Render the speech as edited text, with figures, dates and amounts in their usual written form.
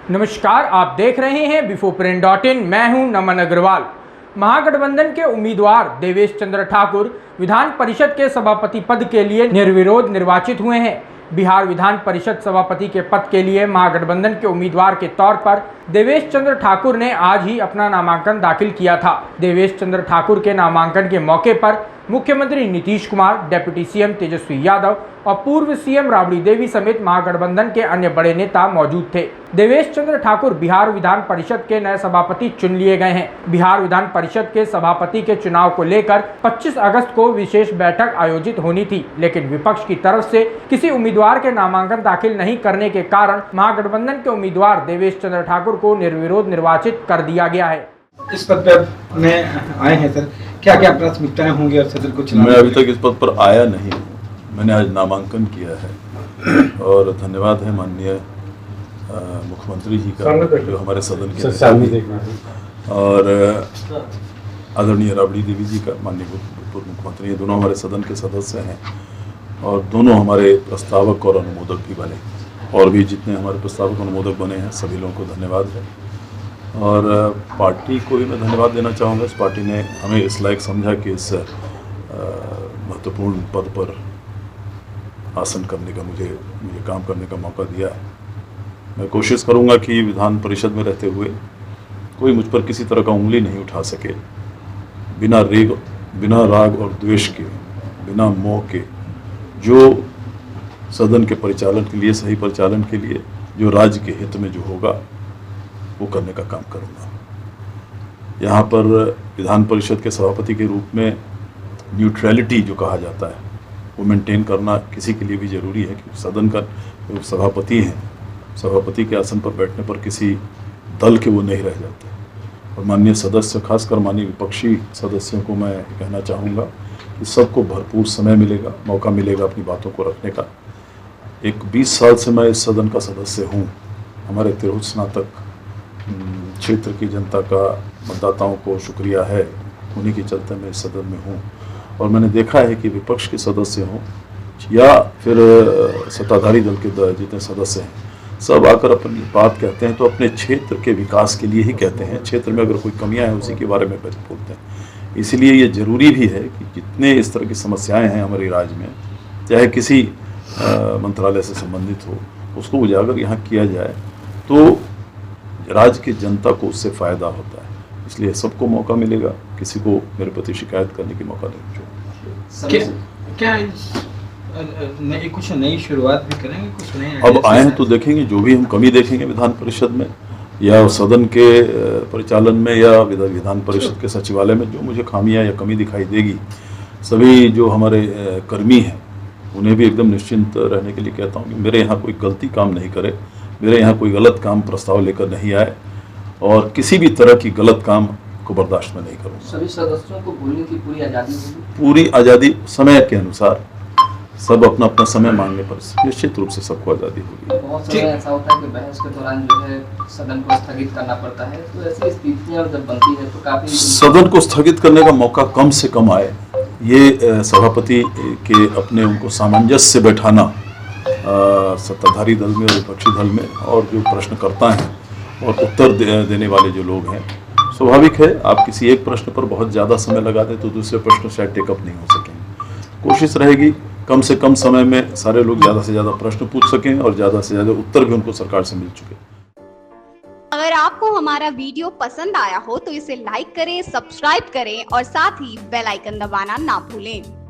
नमस्कार, आप देख रहे हैं bifoprint.in। मैं हूं नमन अग्रवाल। महागठबंधन के उम्मीदवार देवेश चंद्र ठाकुर विधान परिषद के सभापति पद के लिए निर्विरोध निर्वाचित हुए हैं। बिहार विधान परिषद सभापति के पद के लिए महागठबंधन के उम्मीदवार के तौर पर देवेश चंद्र ठाकुर ने आज ही अपना नामांकन दाखिल किया था। देवेश चंद्र ठाकुर के नामांकन के मौके पर मुख्यमंत्री नीतीश कुमार, डिप्टी सीएम तेजस्वी यादव और पूर्व सीएम राबड़ी देवी समेत महागठबंधन के अन्य बड़े नेता मौजूद थे। देवेश चंद्र ठाकुर बिहार विधान परिषद के नए सभापति चुन लिए गए हैं। बिहार विधान परिषद के सभापति के चुनाव को लेकर 25 अगस्त को विशेष बैठक आयोजित होनी थी, लेकिन विपक्ष की तरफ से किसी उम्मीदवार के नामांकन दाखिल नहीं करने के कारण महागठबंधन के उम्मीदवार देवेश चंद्र ठाकुर को निर्विरोध निर्वाचित कर दिया गया है। इस पद पर अपने आए हैं सर, क्या क्या प्राथमिकताएं होंगी और सदन को चलाने? मैं अभी तक इस पद पर आया नहीं हूँ, मैंने आज नामांकन किया है और धन्यवाद है माननीय मुख्यमंत्री जी का जो हमारे सदन के और आदरणीय राबड़ी देवी जी का, माननीय पूर्व मुख्यमंत्री, ये दोनों हमारे सदन के सदस्य हैं और दोनों हमारे प्रस्तावक और अनुमोदक भी बने, और भी जितने हमारे प्रस्तावक अनुमोदक बने हैं सभी लोगों को धन्यवाद है। और पार्टी को भी मैं धन्यवाद देना चाहूँगा। इस पार्टी ने हमें इस लायक समझा कि इस महत्वपूर्ण पद पर आसन करने का मुझे काम करने का मौका दिया है। मैं कोशिश करूँगा कि विधान परिषद में रहते हुए कोई मुझ पर किसी तरह का उंगली नहीं उठा सके, बिना राग और द्वेष के, बिना मोह के, जो सदन के परिचालन के लिए, सही परिचालन के लिए, जो राज्य के हित में जो होगा वो करने का काम करूँगा। यहाँ पर विधान परिषद के सभापति के रूप में न्यूट्रलिटी जो कहा जाता है वो मेंटेन करना किसी के लिए भी ज़रूरी है, क्योंकि सदन का जो सभापति हैं, सभापति के आसन पर बैठने पर किसी दल के वो नहीं रह जाते। और माननीय सदस्य, खासकर माननीय विपक्षी सदस्यों को मैं कहना चाहूँगा कि सबको भरपूर समय मिलेगा, मौका मिलेगा अपनी बातों को रखने का। 20 साल से मैं इस सदन का सदस्य हूँ। हमारे तिरहुत स्नातक क्षेत्र की जनता का, मतदाताओं को शुक्रिया है, उन्हीं के चलते मैं इस सदन में हूँ। और मैंने देखा है कि विपक्ष के सदस्य हों या फिर सत्ताधारी दल के जितने सदस्य हैं, सब आकर अपनी बात कहते हैं तो अपने क्षेत्र के विकास के लिए ही कहते हैं। क्षेत्र में अगर कोई कमियां हैं उसी के बारे में बोलते हैं। इसलिए ये ज़रूरी भी है कि जितने इस तरह की समस्याएं हैं हमारे राज्य में, चाहे किसी मंत्रालय से संबंधित हो, उसको उजागर यहाँ किया जाए तो राज्य की जनता को उससे फ़ायदा होता है। इसलिए सबको मौका मिलेगा, किसी को मेरे प्रति शिकायत करने की मौका नहीं। क्या कुछ नई शुरुआत भी करेंगे? कुछ नए अब आए हैं तो देखेंगे, जो भी हम कमी देखेंगे विधान परिषद में या सदन के परिचालन में या विधान परिषद के सचिवालय में, जो मुझे खामियां या कमी दिखाई देगी, सभी जो हमारे कर्मी हैं उन्हें भी एकदम निश्चिंत रहने के लिए कहता हूँ कि मेरे यहाँ कोई गलती काम नहीं करे, मेरे यहाँ कोई गलत काम प्रस्ताव लेकर नहीं आए और किसी भी तरह की गलत काम को बर्दाश्त में नहीं करूँगा। सभी सदस्यों को बोलने की पूरी आज़ादी होगी? पूरी आज़ादी, समय के अनुसार सब अपना अपना समय मांगने पर निश्चित रूप से सबको आज़ादी होगी। बहुत समय ऐसा होता है कि बहस के दौरान जो है सदन को स्थगित करना पड़ता है, तो ऐसी स्थितियाँ जब बनती है तो काफ़ी सदन को स्थगित करने का मौका कम से कम आए, ये सभापति के अपने उनको सामंजस्य से बैठाना, सत्ताधारी दल में और विपक्षी दल में, और जो प्रश्नकर्ता हैं और उत्तर देने वाले जो लोग हैं, स्वाभाविक है आप किसी एक प्रश्न पर बहुत ज़्यादा समय लगा दें तो दूसरे प्रश्न शायद टेकअप नहीं हो सकेंगे। कोशिश रहेगी कम से कम समय में सारे लोग ज़्यादा से ज़्यादा प्रश्न पूछ सकें और ज़्यादा से ज़्यादा उत्तर भी उनको सरकार से मिल चुके। अगर आपको हमारा वीडियो पसंद आया हो तो इसे लाइक करें, सब्सक्राइब करें और साथ ही बेल आइकन दबाना ना भूलें।